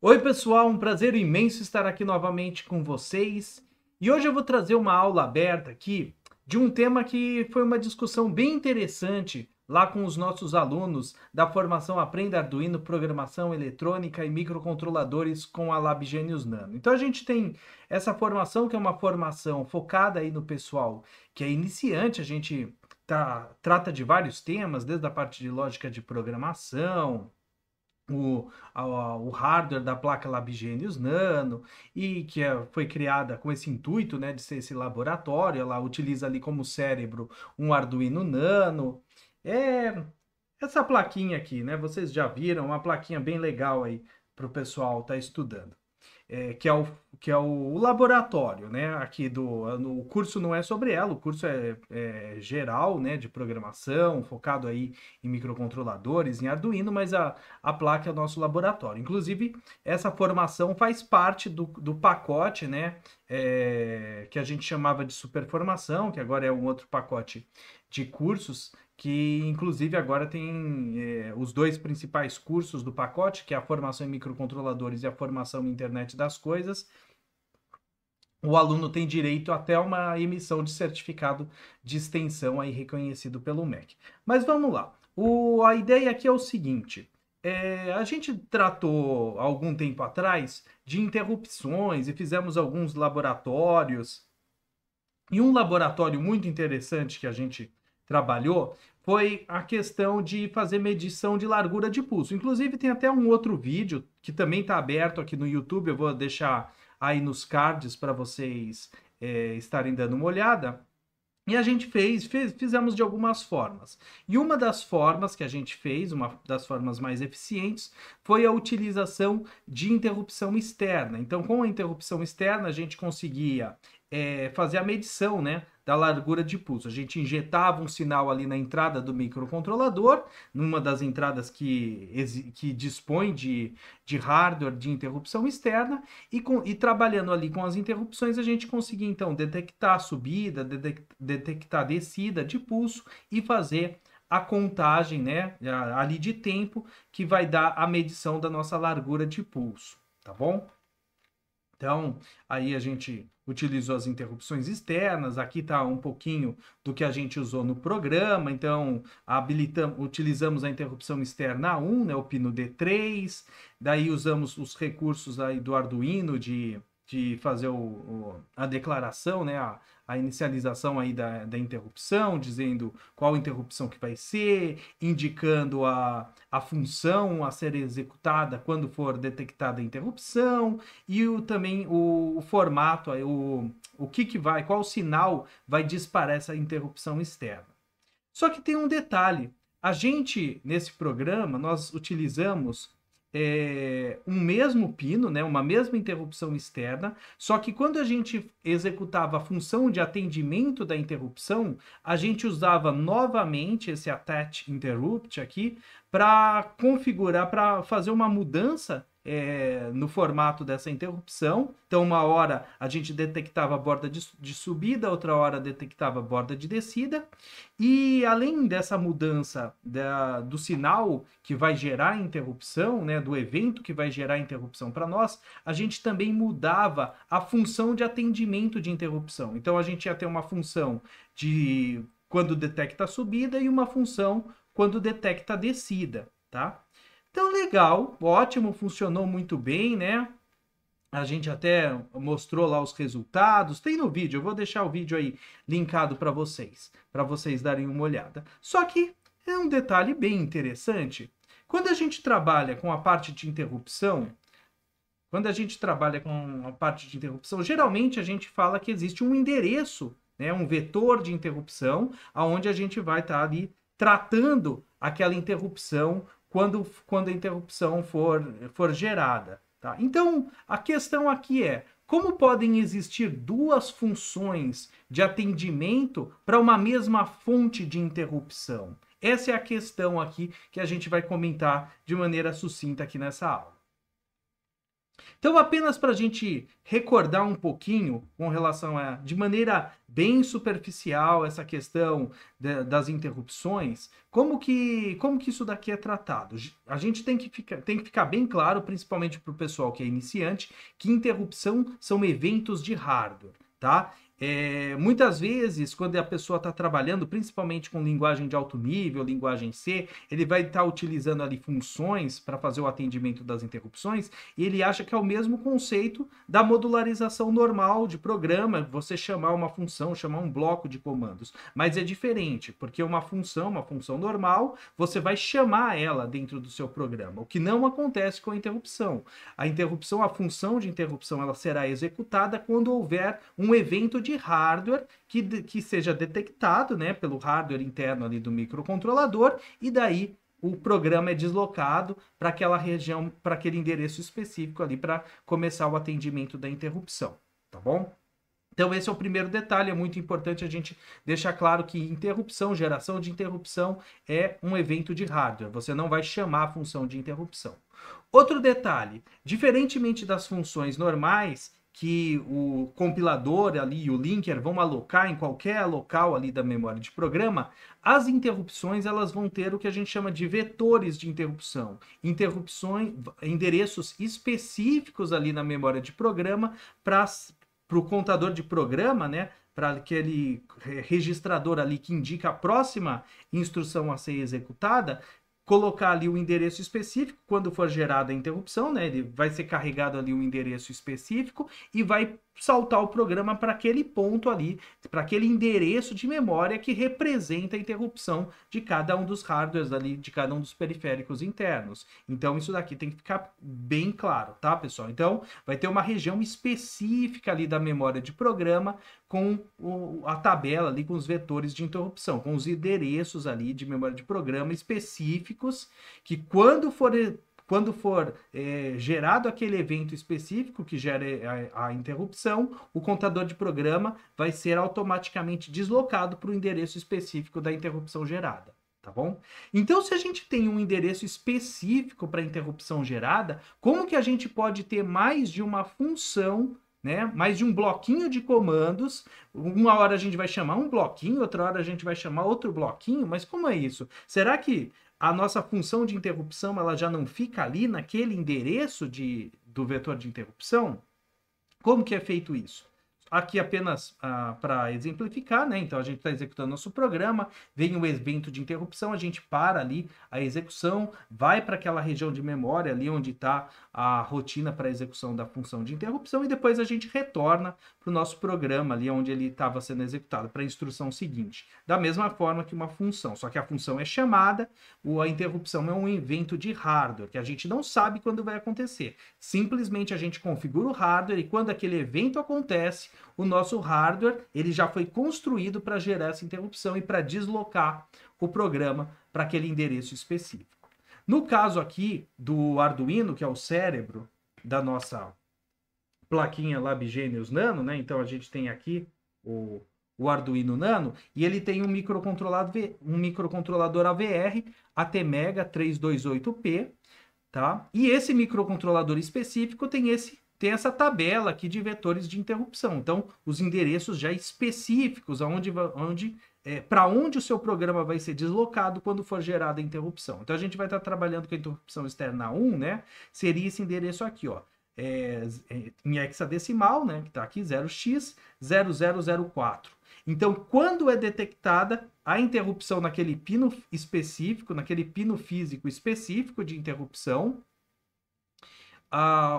Oi, pessoal, um prazer imenso estar aqui novamente com vocês. E hoje eu vou trazer uma aula aberta aqui de um tema que foi uma discussão bem interessante lá com os nossos alunos da formação Aprenda Arduino, Programação Eletrônica e Microcontroladores com a Lab Genius Nano. Então a gente tem essa formação que é uma formação focada aí no pessoal que é iniciante, a gente trata de vários temas, desde a parte de lógica de programação, o hardware da placa Labigenius Nano, e que foi criada com esse intuito, né, de ser esse laboratório. Ela utiliza ali como cérebro um Arduino Nano. É essa plaquinha aqui, né? Vocês já viram, uma plaquinha bem legal aí para o pessoal estar estudando, que é o laboratório, né? Aqui o curso não é sobre ela, o curso é geral, né? De programação, focado aí em microcontroladores, em Arduino, mas a placa é o nosso laboratório. Inclusive, essa formação faz parte do pacote, né? Que a gente chamava de superformação, que agora é um outro pacote de cursos que inclusive agora tem os dois principais cursos do pacote, que é a formação em microcontroladores e a formação em internet das coisas. O aluno tem direito até uma emissão de certificado de extensão aí reconhecido pelo MEC. Mas vamos lá. A ideia aqui é o seguinte: a gente tratou algum tempo atrás de interrupções e fizemos alguns laboratórios. E um laboratório muito interessante que a gente trabalhou foi a questão de fazer medição de largura de pulso. Inclusive, tem até um outro vídeo que também está aberto aqui no YouTube. Eu vou deixar aí nos cards para vocês estarem dando uma olhada. E a gente fizemos de algumas formas. E uma das formas que a gente fez, uma das formas mais eficientes, foi a utilização de interrupção externa. Então, com a interrupção externa, a gente conseguia fazer a medição, né, da largura de pulso. A gente injetava um sinal ali na entrada do microcontrolador, numa das entradas que dispõe de hardware de interrupção externa, e trabalhando ali com as interrupções, a gente conseguia então detectar a subida, detectar a descida de pulso e fazer a contagem, né, ali de tempo, que vai dar a medição da nossa largura de pulso, tá bom? Então, aí a gente utilizou as interrupções externas. Aqui está um pouquinho do que a gente usou no programa. Então, utilizamos a interrupção externa 1, né, o pino D3. Daí usamos os recursos aí do Arduino de fazer a declaração, né, a inicialização aí da interrupção, dizendo qual interrupção que vai ser, indicando a função a ser executada quando for detectada a interrupção, e também o formato, qual sinal vai disparar essa interrupção externa. Só que tem um detalhe: a gente, nesse programa, nós utilizamos um mesmo pino, né, uma mesma interrupção externa, só que quando a gente executava a função de atendimento da interrupção, a gente usava novamente esse attach interrupt aqui para configurar, para fazer uma mudança no formato dessa interrupção. Então, uma hora a gente detectava a borda de subida, outra hora detectava a borda de descida. E além dessa mudança do sinal que vai gerar a interrupção, né, do evento que vai gerar a interrupção para nós, a gente também mudava a função de atendimento de interrupção. Então, a gente ia ter uma função de quando detecta a subida e uma função quando detecta a descida, tá? Então, legal, ótimo, funcionou muito bem, né? A gente até mostrou lá os resultados. Tem no vídeo, eu vou deixar o vídeo aí linkado para vocês darem uma olhada. Só que é um detalhe bem interessante. Quando a gente trabalha com a parte de interrupção, geralmente a gente fala que existe um endereço, né, um vetor de interrupção, aonde a gente vai estar ali tratando aquela interrupção quando a interrupção for gerada. Tá? Então, a questão aqui é: como podem existir duas funções de atendimento para uma mesma fonte de interrupção? Essa é a questão aqui que a gente vai comentar de maneira sucinta aqui nessa aula. Então, apenas para a gente recordar um pouquinho com relação a, de maneira bem superficial, essa questão das interrupções, como que isso daqui é tratado? A gente tem que ficar bem claro, principalmente para o pessoal que é iniciante, que interrupção são eventos de hardware, tá? Muitas vezes, quando a pessoa está trabalhando, principalmente com linguagem de alto nível, linguagem C, ele vai estar utilizando ali funções para fazer o atendimento das interrupções, e ele acha que é o mesmo conceito da modularização normal de programa, você chamar uma função, chamar um bloco de comandos. Mas é diferente, porque uma função normal, você vai chamar ela dentro do seu programa, o que não acontece com a interrupção. A função de interrupção, ela será executada quando houver um evento de hardware que seja detectado, né, pelo hardware interno ali do microcontrolador, e daí o programa é deslocado para aquela região, para aquele endereço específico ali para começar o atendimento da interrupção, tá bom? Então esse é o primeiro detalhe, é muito importante a gente deixar claro que interrupção, geração de interrupção é um evento de hardware, você não vai chamar a função de interrupção. Outro detalhe, diferentemente das funções normais, que o compilador ali e o linker vão alocar em qualquer local ali da memória de programa, as interrupções elas vão ter o que a gente chama de vetores de interrupção. Interrupções, endereços específicos ali na memória de programa para o contador de programa, né? Para aquele registrador ali que indica a próxima instrução a ser executada, colocar ali o endereço específico, quando for gerada a interrupção, né? Ele vai ser carregado ali um endereço específico e vai saltar o programa para aquele ponto ali, para aquele endereço de memória que representa a interrupção de cada um dos hardwares ali, de cada um dos periféricos internos. Então isso daqui tem que ficar bem claro, tá, pessoal? Então vai ter uma região específica ali da memória de programa com a tabela ali com os vetores de interrupção, com os endereços ali de memória de programa específicos que quando for gerado aquele evento específico que gera a interrupção, o contador de programa vai ser automaticamente deslocado para o endereço específico da interrupção gerada, tá bom? Então, se a gente tem um endereço específico para a interrupção gerada, como que a gente pode ter mais de uma função, né? Mais de um bloquinho de comandos? Uma hora a gente vai chamar um bloquinho, outra hora a gente vai chamar outro bloquinho, mas como é isso? Será que a nossa função de interrupção ela já não fica ali naquele endereço do vetor de interrupção? Como que é feito isso? Aqui apenas para exemplificar, né? Então a gente está executando nosso programa, vem um evento de interrupção, a gente para ali a execução, vai para aquela região de memória ali onde está a rotina para a execução da função de interrupção e depois a gente retorna para o nosso programa ali onde ele estava sendo executado, para a instrução seguinte. Da mesma forma que uma função, só que a função é chamada, a interrupção é um evento de hardware, que a gente não sabe quando vai acontecer. Simplesmente a gente configura o hardware e quando aquele evento acontece, o nosso hardware ele já foi construído para gerar essa interrupção e para deslocar o programa para aquele endereço específico. No caso aqui do Arduino, que é o cérebro da nossa plaquinha Labgenius Nano, né? Então a gente tem aqui o Arduino Nano e ele tem um microcontrolador AVR ATmega 328P, tá? E esse microcontrolador específico tem essa tabela aqui de vetores de interrupção. Então, os endereços já específicos para onde o seu programa vai ser deslocado quando for gerada a interrupção. Então, a gente vai estar trabalhando com a interrupção externa 1, né? Seria esse endereço aqui, ó. Em hexadecimal, né? Que está aqui, 0x0004. Então, quando é detectada a interrupção naquele pino específico, naquele pino físico específico de interrupção,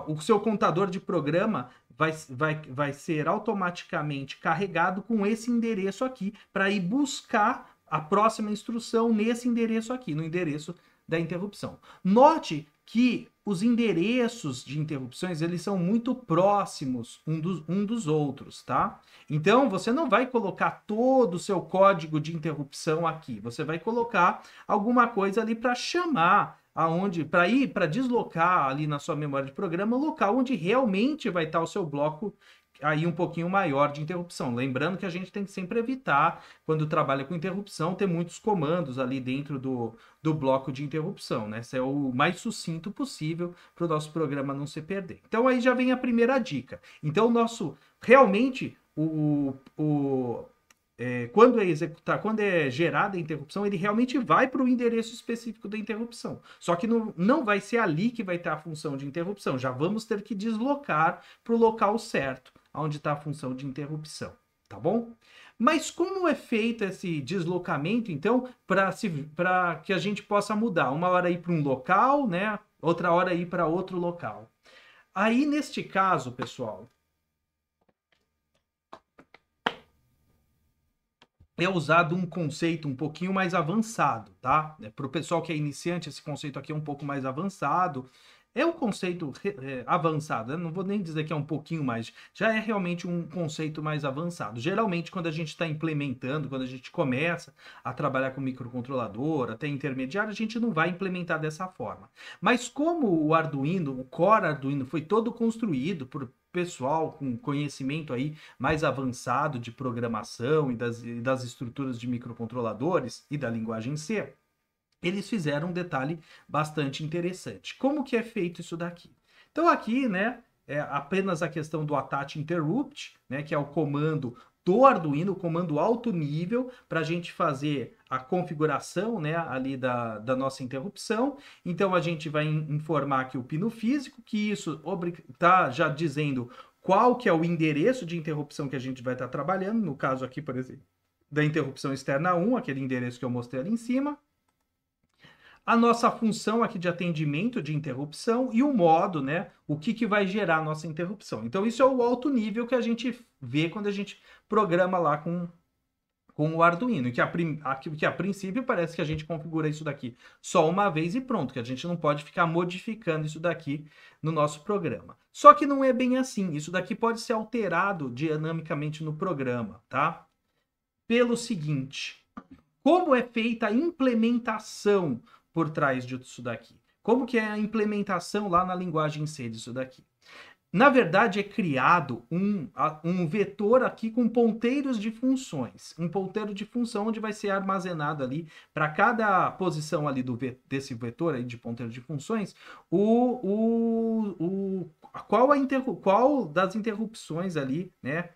o seu contador de programa vai ser automaticamente carregado com esse endereço aqui para ir buscar a próxima instrução nesse endereço aqui, no endereço da interrupção. Note que os endereços de interrupções eles são muito próximos um dos outros, tá? Então, você não vai colocar todo o seu código de interrupção aqui. Você vai colocar alguma coisa ali para chamar para deslocar ali na sua memória de programa o local onde realmente vai estar o seu bloco aí um pouquinho maior de interrupção. Lembrando que a gente tem que sempre evitar, quando trabalha com interrupção, ter muitos comandos ali dentro do bloco de interrupção, né? Ser o mais sucinto possível para o nosso programa não se perder. Então aí já vem a primeira dica. Então o nosso, realmente, quando é executar, quando é gerada a interrupção, ele realmente vai para o endereço específico da interrupção. Só que não vai ser ali que vai estar a função de interrupção. Já vamos ter que deslocar para o local certo, onde está a função de interrupção, tá bom? Mas como é feito esse deslocamento, então, para que a gente possa mudar? Uma hora ir para um local, né? Outra hora ir para outro local. Aí, neste caso, pessoal, é usado um conceito um pouquinho mais avançado, tá? Para o pessoal que é iniciante, esse conceito aqui é um pouco mais avançado. É um conceito avançado, eu não vou nem dizer que é um pouquinho mais, já é realmente um conceito mais avançado. Geralmente, quando a gente está implementando, quando a gente começa a trabalhar com microcontrolador, até intermediário, a gente não vai implementar dessa forma. Mas como o Arduino, o Core Arduino, foi todo construído por pessoal com conhecimento aí mais avançado de programação e das estruturas de microcontroladores e da linguagem C, eles fizeram um detalhe bastante interessante. Como que é feito isso daqui? Então aqui, né, é apenas a questão do attach interrupt, né, que é o comando do Arduino, o comando alto nível, para a gente fazer a configuração, né, ali da nossa interrupção. Então a gente vai informar aqui o pino físico, que isso está já dizendo qual que é o endereço de interrupção que a gente vai estar trabalhando, no caso aqui, por exemplo, da interrupção externa 1, aquele endereço que eu mostrei ali em cima. A nossa função aqui de atendimento de interrupção e o modo, né? O que vai gerar a nossa interrupção. Então, isso é o alto nível que a gente vê quando a gente programa lá com o Arduino, que a princípio parece que a gente configura isso daqui só uma vez e pronto, que a gente não pode ficar modificando isso daqui no nosso programa. Só que não é bem assim, isso daqui pode ser alterado dinamicamente no programa, tá? Pelo seguinte, como é feita a implementação por trás disso daqui? Como que é a implementação lá na linguagem C disso daqui? Na verdade, é criado um vetor aqui com ponteiros de funções. Um ponteiro de função onde vai ser armazenado ali, para cada posição ali desse vetor aí de ponteiro de funções, qual das interrupções ali, né,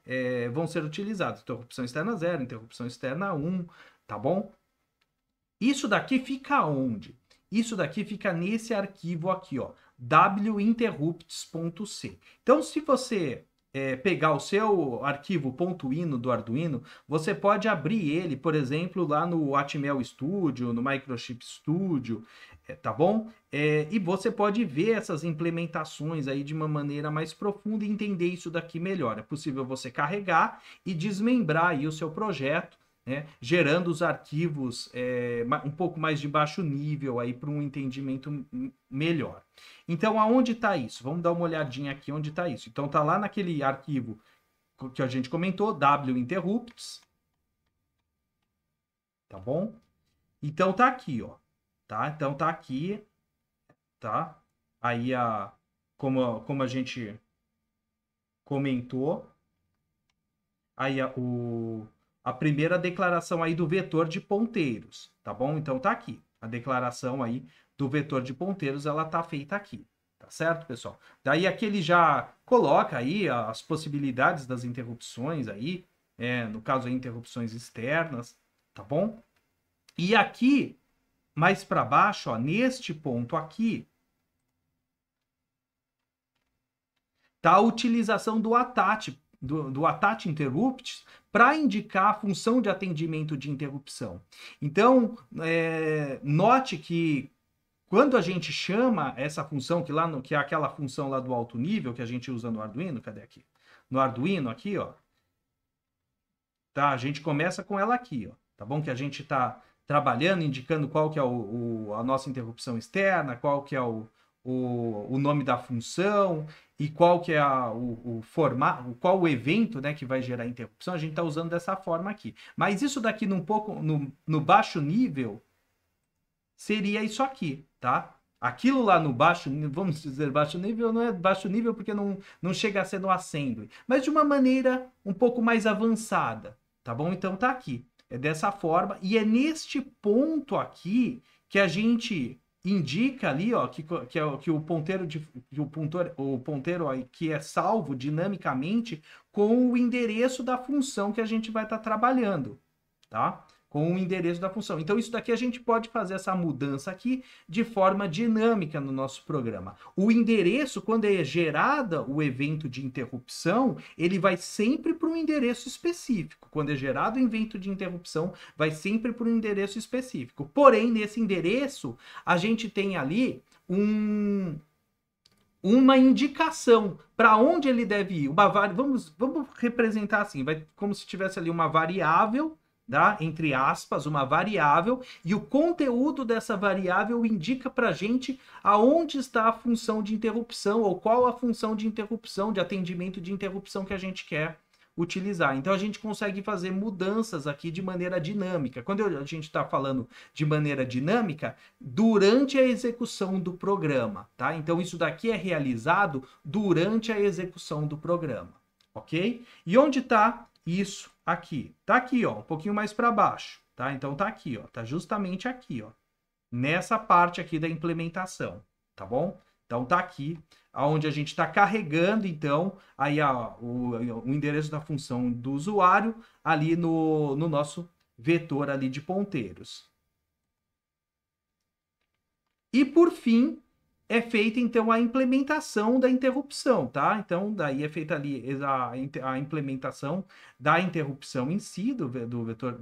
vão ser utilizadas. Interrupção externa 0, interrupção externa 1, tá bom? Isso daqui fica onde? Isso daqui fica nesse arquivo aqui, ó, winterrupts.c. Então, se você pegar o seu arquivo .ino do Arduino, você pode abrir ele, por exemplo, lá no Atmel Studio, no Microchip Studio, tá bom? E você pode ver essas implementações aí de uma maneira mais profunda e entender isso daqui melhor. É possível você carregar e desmembrar aí o seu projeto, né, gerando os arquivos um pouco mais de baixo nível aí para um entendimento melhor. Então, aonde está isso? Vamos dar uma olhadinha aqui onde está isso. Então, está lá naquele arquivo que a gente comentou, winterrupts, tá bom? Então, tá aqui, ó, tá? Então, tá aqui, tá? Aí, como a gente comentou, aí a primeira declaração aí do vetor de ponteiros, tá bom? Então tá aqui. A declaração aí do vetor de ponteiros, ela tá feita aqui, tá certo, pessoal? Daí aqui ele já coloca aí as possibilidades das interrupções aí, no caso aí, interrupções externas, tá bom? E aqui, mais para baixo, ó, neste ponto aqui, tá a utilização do attach, do attach interrupts, para indicar a função de atendimento de interrupção. Então, note que quando a gente chama essa função, que é aquela função lá do alto nível que a gente usa no Arduino, cadê aqui? No Arduino aqui, ó. Tá, a gente começa com ela aqui, ó. Tá bom? Que a gente está trabalhando, indicando qual que é a nossa interrupção externa, qual que é o nome da função e qual que é o formato, qual o evento, né, que vai gerar a interrupção. A gente está usando dessa forma aqui. Mas isso daqui no baixo nível seria isso aqui, tá? Aquilo lá no baixo, vamos dizer baixo nível, não é baixo nível porque não chega a ser no assembly, mas de uma maneira um pouco mais avançada, tá bom? Então tá aqui, é dessa forma, e é neste ponto aqui que a gente indica ali, ó, que o ponteiro o ponteiro ó, que é salvo dinamicamente com o endereço da função que a gente vai estar trabalhando, tá? Com o endereço da função. Então, isso daqui a gente pode fazer essa mudança aqui de forma dinâmica no nosso programa. O endereço, quando é gerado o evento de interrupção, ele vai sempre para um endereço específico. Quando é gerado o evento de interrupção, vai sempre para um endereço específico. Porém, nesse endereço, a gente tem ali uma indicação para onde ele deve ir. Vamos representar assim, como se tivesse ali uma variável, tá? Entre aspas, uma variável, e o conteúdo dessa variável indica para a gente aonde está a função de interrupção, ou qual a função de interrupção, de atendimento de interrupção que a gente quer utilizar. Então a gente consegue fazer mudanças aqui de maneira dinâmica. Quando a gente está falando de maneira dinâmica, durante a execução do programa, tá? Então isso daqui é realizado durante a execução do programa, ok? E onde está isso aqui? Tá aqui, ó, um pouquinho mais para baixo, tá? Então tá aqui, ó, tá justamente aqui, ó, nessa parte aqui da implementação, tá bom? Então tá aqui, onde a gente está carregando, então, aí o endereço da função do usuário ali no nosso vetor ali de ponteiros. E por fim, é feita então a implementação da interrupção, tá? Então, daí é feita ali a implementação da interrupção em si, do vetor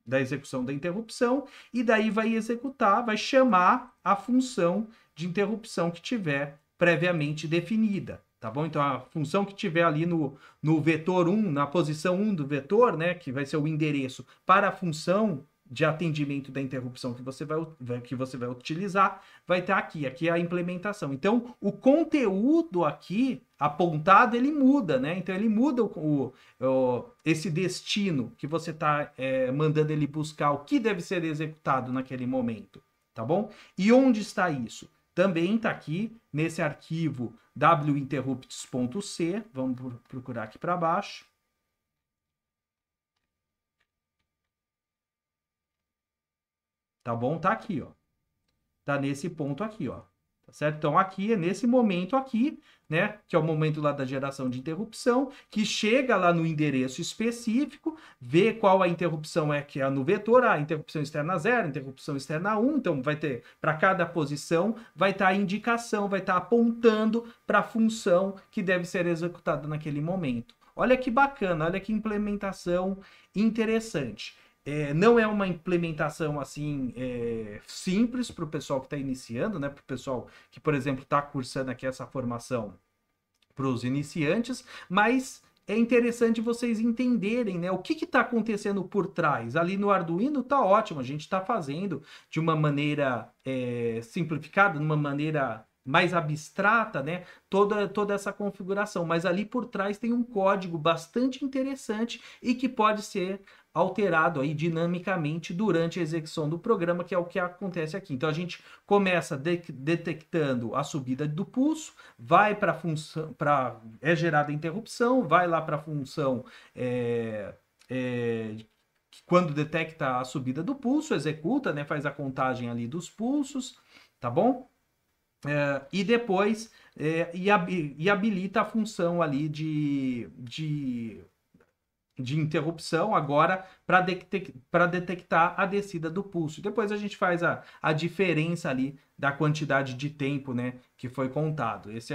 da execução da interrupção, e daí vai executar, vai chamar a função de interrupção que tiver previamente definida, tá bom? Então, a função que tiver ali no vetor 1, na posição 1 do vetor, né, que vai ser o endereço para a função de atendimento da interrupção que você vai utilizar, vai estar aqui. Aqui é a implementação. Então, o conteúdo aqui apontado, ele muda, né? Então, ele muda esse destino que você está mandando ele buscar, o que deve ser executado naquele momento, tá bom? E onde está isso? Também está aqui nesse arquivo winterrupts.c. Vamos procurar aqui para baixo. Tá bom? Tá aqui, ó. Tá nesse ponto aqui, ó. Tá certo? Então, aqui é nesse momento aqui, né? Que é o momento lá da geração de interrupção, que chega lá no endereço específico, vê qual a interrupção que é no vetor, a interrupção externa 0, interrupção externa 1. Então, vai ter, para cada posição, vai estar a indicação, vai estar apontando para a função que deve ser executada naquele momento. Olha que bacana, olha que implementação interessante. Não é uma implementação assim simples para o pessoal que está iniciando, né? Para o pessoal que, por exemplo, está cursando aqui essa formação para os iniciantes, mas é interessante vocês entenderem, né, o que está acontecendo por trás. Ali no Arduino está ótimo, a gente está fazendo de uma maneira simplificada, de uma maneira mais abstrata, né, toda essa configuração, mas ali por trás tem um código bastante interessante e que pode ser alterado aí dinamicamente durante a execução do programa, que é o que acontece aqui. Então a gente começa detectando a subida do pulso, vai para a função, é gerada a interrupção, vai lá para a função quando detecta a subida do pulso, executa, né, faz a contagem ali dos pulsos, tá bom? E depois habilita a função ali de interrupção agora para detectar a descida do pulso. Depois a gente faz a diferença ali da quantidade de tempo, né, que foi contado. Esse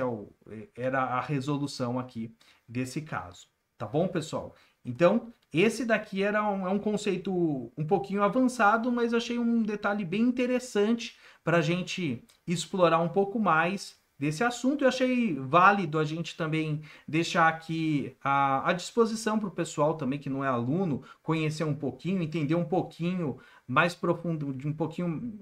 era a resolução aqui desse caso. Tá bom, pessoal? Então, esse daqui é um conceito um pouquinho avançado, mas achei um detalhe bem interessante para a gente explorar um pouco mais desse assunto. Eu achei válido a gente também deixar aqui à disposição para o pessoal também que não é aluno, conhecer um pouquinho, entender um pouquinho mais profundo, de um pouquinho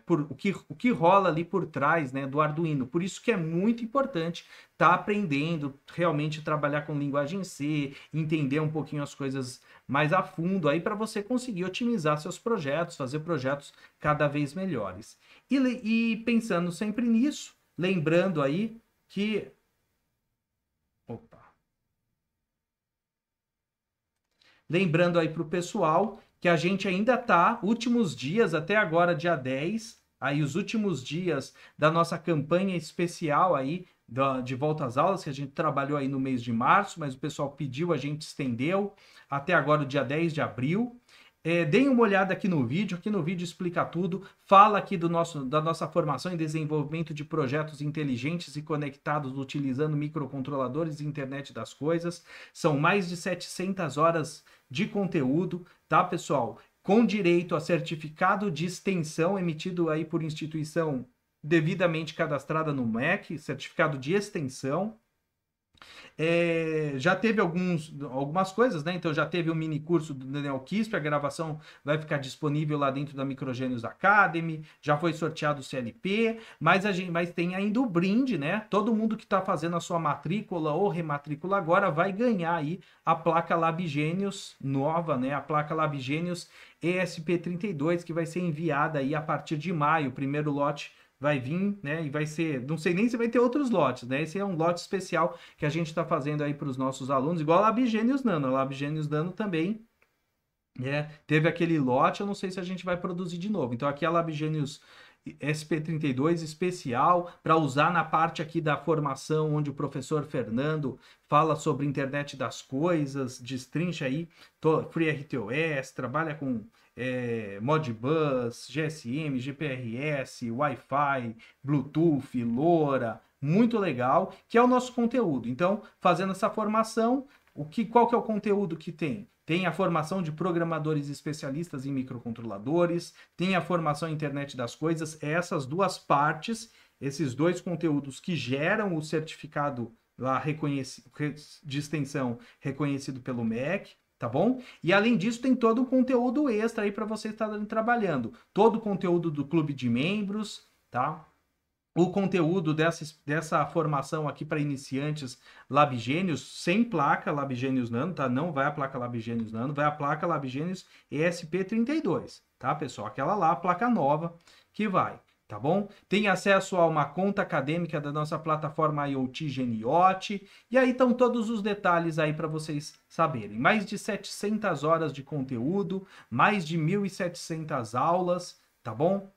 por o que rola ali por trás, né, do Arduino. Por isso que é muito importante estar aprendendo, realmente trabalhar com linguagem C, entender um pouquinho as coisas mais a fundo aí para você conseguir otimizar seus projetos, fazer projetos cada vez melhores. E pensando sempre nisso, lembrando aí que... Opa! Lembrando aí para o pessoal que a gente ainda está, últimos dias, até agora, dia 10, aí os últimos dias da nossa campanha especial aí, de volta às aulas, que a gente trabalhou aí no mês de março, mas o pessoal pediu, a gente estendeu até agora o dia 10 de abril. Deem uma olhada aqui no vídeo explica tudo, fala aqui da nossa formação em desenvolvimento de projetos inteligentes e conectados utilizando microcontroladores e internet das coisas. São mais de 700 horas de conteúdo, tá, pessoal? Com direito a certificado de extensão emitido aí por instituição devidamente cadastrada no MEC, certificado de extensão. Já teve algumas coisas, né? Então já teve um mini curso do Daniel Kisp, a gravação vai ficar disponível lá dentro da Microgênios Academy, já foi sorteado o CLP, mas tem ainda o brinde, né? Todo mundo que está fazendo a sua matrícula ou rematrícula agora vai ganhar aí a placa LabGenius nova, né? A placa LabGenius ESP32, que vai ser enviada aí a partir de maio. O primeiro lote vai vir, né? E vai ser, não sei nem se vai ter outros lotes, né? Esse é um lote especial que a gente está fazendo aí para os nossos alunos, igual a LabGenius Nano. A LabGenius Nano também teve aquele lote, eu não sei se a gente vai produzir de novo. Então aqui é a LabGenius SP32 especial para usar na parte aqui da formação, onde o professor Fernando fala sobre internet das coisas, destrincha aí FreeRTOS, trabalha com Modbus, GSM, GPRS, Wi-Fi, Bluetooth, LoRa, muito legal, que é o nosso conteúdo. Então, fazendo essa formação, qual que é o conteúdo que tem? Tem a formação de programadores especialistas em microcontroladores, tem a formação em internet das coisas, essas duas partes, esses dois conteúdos que geram o certificado lá de extensão reconhecido pelo MEC, tá bom? E além disso, tem todo o conteúdo extra aí para você estar trabalhando. Todo o conteúdo do clube de membros, tá? O conteúdo dessa formação aqui para iniciantes LabGenius, sem placa LabGenius Nano, tá? Não vai a placa LabGenius Nano, vai a placa LabGenius ESP32, tá, pessoal? Aquela lá, a placa nova que vai, tá bom? Tem acesso a uma conta acadêmica da nossa plataforma IoT Geniote, e aí estão todos os detalhes aí para vocês saberem. Mais de 700 horas de conteúdo, mais de 1.700 aulas, tá bom?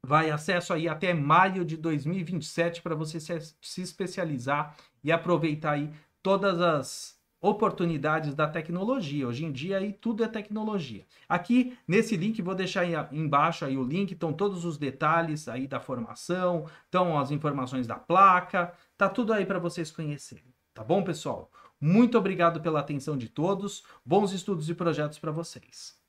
Vai acesso aí até maio de 2027 para você se especializar e aproveitar aí todas as oportunidades da tecnologia. Hoje em dia aí tudo é tecnologia. Aqui nesse link, vou deixar aí embaixo aí o link, estão todos os detalhes aí da formação, estão as informações da placa, tá tudo aí para vocês conhecerem. Tá bom, pessoal? Muito obrigado pela atenção de todos. Bons estudos e projetos para vocês.